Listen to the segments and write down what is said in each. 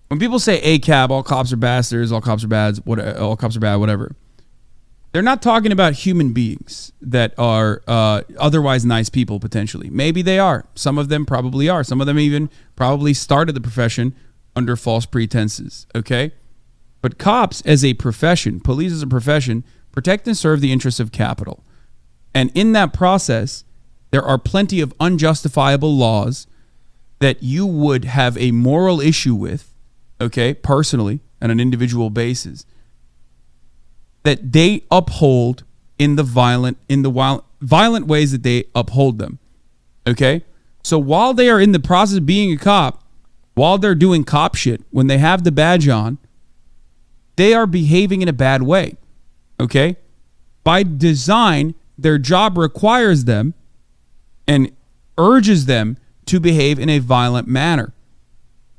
when people say Acab, all cops are bastards, all cops are bad, all cops are bad, whatever. They're not talking about human beings that are otherwise nice people, potentially. Maybe they are. Some of them probably are. Some of them even probably started the profession under false pretenses, okay? But cops as a profession, police as a profession, protect and serve the interests of capital. And in that process, there are plenty of unjustifiable laws that you would have a moral issue with, okay, personally, on an individual basis, that they uphold in the violent ways that they uphold them. Okay? So while they are in the process of being a cop, while they're doing cop shit, when they have the badge on, they are behaving in a bad way. Okay? By design, their job requires them and urges them to behave in a violent manner.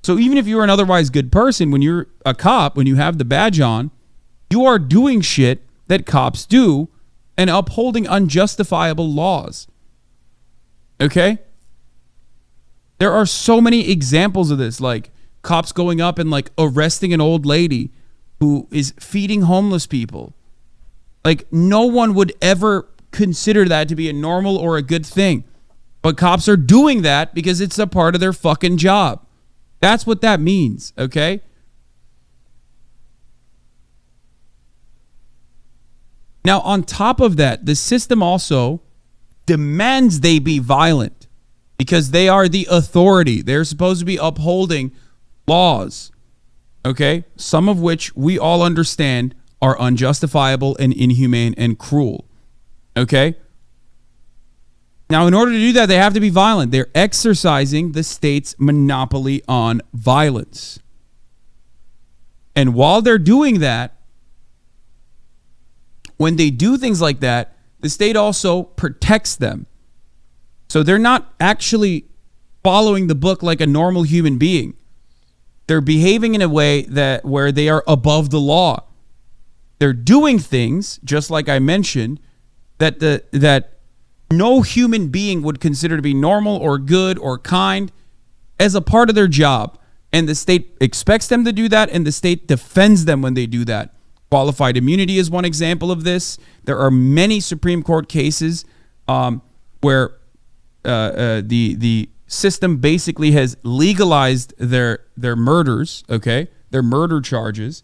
So even if you're an otherwise good person, when you're a cop, when you have the badge on, you are doing shit that cops do and upholding unjustifiable laws. Okay? There are so many examples of this, like cops going up and like arresting an old lady who is feeding homeless people. Like no one would ever consider that to be a normal or a good thing. But cops are doing that because it's a part of their fucking job. That's what that means, okay? Now, on top of that, the system also demands they be violent because they are the authority. They're supposed to be upholding laws, okay? Some of which we all understand are unjustifiable and inhumane and cruel, okay? Now, in order to do that, they have to be violent. They're exercising the state's monopoly on violence. And while they're doing that, when they do things like that, the state also protects them. So they're not actually following the book like a normal human being. They're behaving in a way that where they are above the law. They're doing things, just like I mentioned, that no human being would consider to be normal or good or kind as a part of their job. And the state expects them to do that, and the state defends them when they do that. Qualified immunity is one example of this. There are many Supreme Court cases where the system basically has legalized their murders, okay, their murder charges,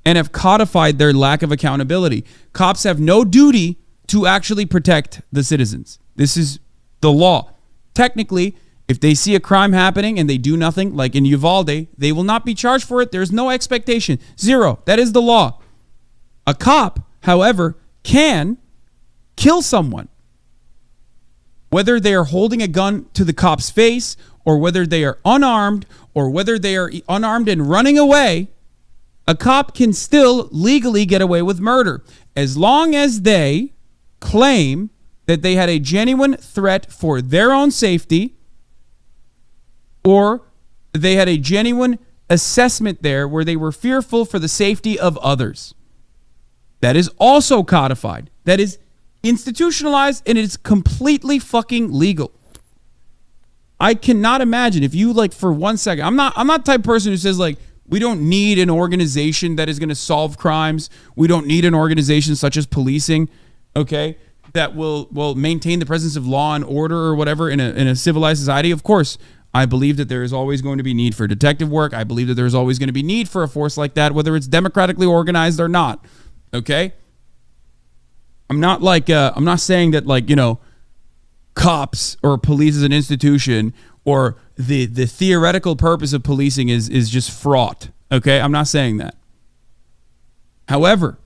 and have codified their lack of accountability. Cops have no duty to actually protect the citizens. This is the law. Technically, if they see a crime happening and they do nothing, like in Uvalde, they will not be charged for it. There's no expectation. Zero. That is the law. A cop, however, can kill someone. Whether they are holding a gun to the cop's face, or whether they are unarmed, or whether they are unarmed and running away, a cop can still legally get away with murder, as long as they claim that they had a genuine threat for their own safety, or they had a genuine assessment there where they were fearful for the safety of others. That is also codified. That is institutionalized, and it is completely fucking legal. I cannot imagine if you, like, for 1 second, I'm not the type of person who says, like, we don't need an organization that is going to solve crimes. We don't need an organization such as policing, okay, that will maintain the presence of law and order or whatever in a civilized society. Of course, I believe that there is always going to be need for detective work. I believe that there is always going to be need for a force like that, whether it's democratically organized or not. Okay? I'm not saying that, like, you know, cops or police as an institution or the theoretical purpose of policing is just fraught. Okay? I'm not saying that. However,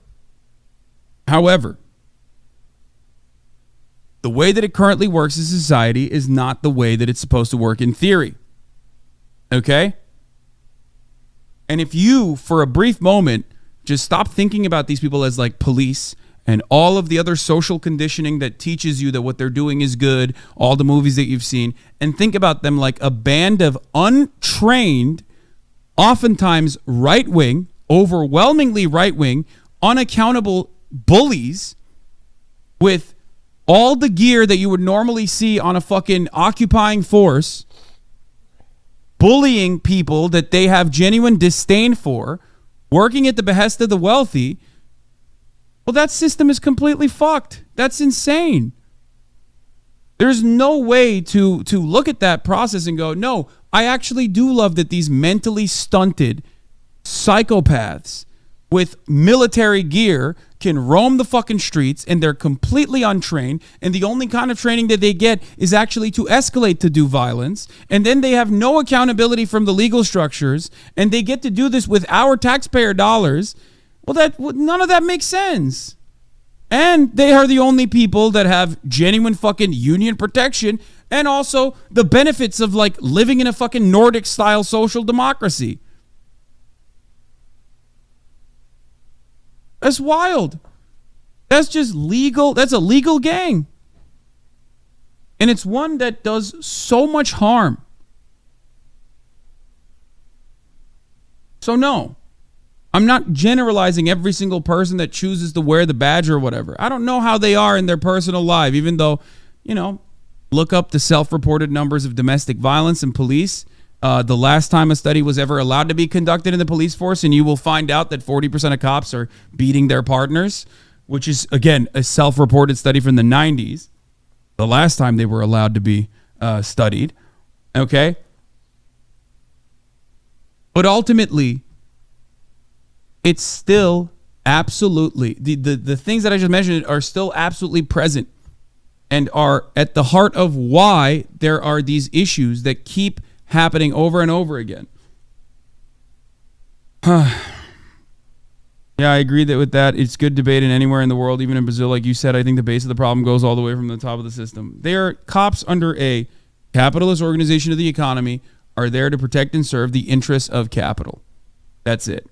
the way that it currently works in society is not the way that it's supposed to work in theory. Okay? And if you, for a brief moment, just stop thinking about these people as like police and all of the other social conditioning that teaches you that what they're doing is good, all the movies that you've seen, and think about them like a band of untrained, oftentimes right-wing, overwhelmingly right-wing, unaccountable bullies with all the gear that you would normally see on a fucking occupying force, bullying people that they have genuine disdain for, working at the behest of the wealthy, well, that system is completely fucked. That's insane. There's no way to look at that process and go, no, I actually do love that these mentally stunted psychopaths with military gear can roam the fucking streets and they're completely untrained, and the only kind of training that they get is actually to escalate to do violence, and then they have no accountability from the legal structures, and they get to do this with our taxpayer dollars. Well, none of that makes sense. And they are the only people that have genuine fucking union protection and also the benefits of like living in a fucking Nordic style social democracy. That's wild. That's just legal. That's a legal gang. And it's one that does so much harm. So no, I'm not generalizing every single person that chooses to wear the badge or whatever. I don't know how they are in their personal life, even though, look up the self-reported numbers of domestic violence and police. The last time a study was ever allowed to be conducted in the police force, and you will find out that 40% of cops are beating their partners, which is, again, a self-reported study from the 90s. The last time they were allowed to be studied. Okay? But ultimately, it's still absolutely, the things that I just mentioned are still absolutely present and are at the heart of why there are these issues that keep happening over and over again. Yeah, I agree with that. It's good debate in anywhere in the world, even in Brazil. Like you said, I think the base of the problem goes all the way from the top of the system. They are cops under a capitalist organization of the economy are there to protect and serve the interests of capital. That's it.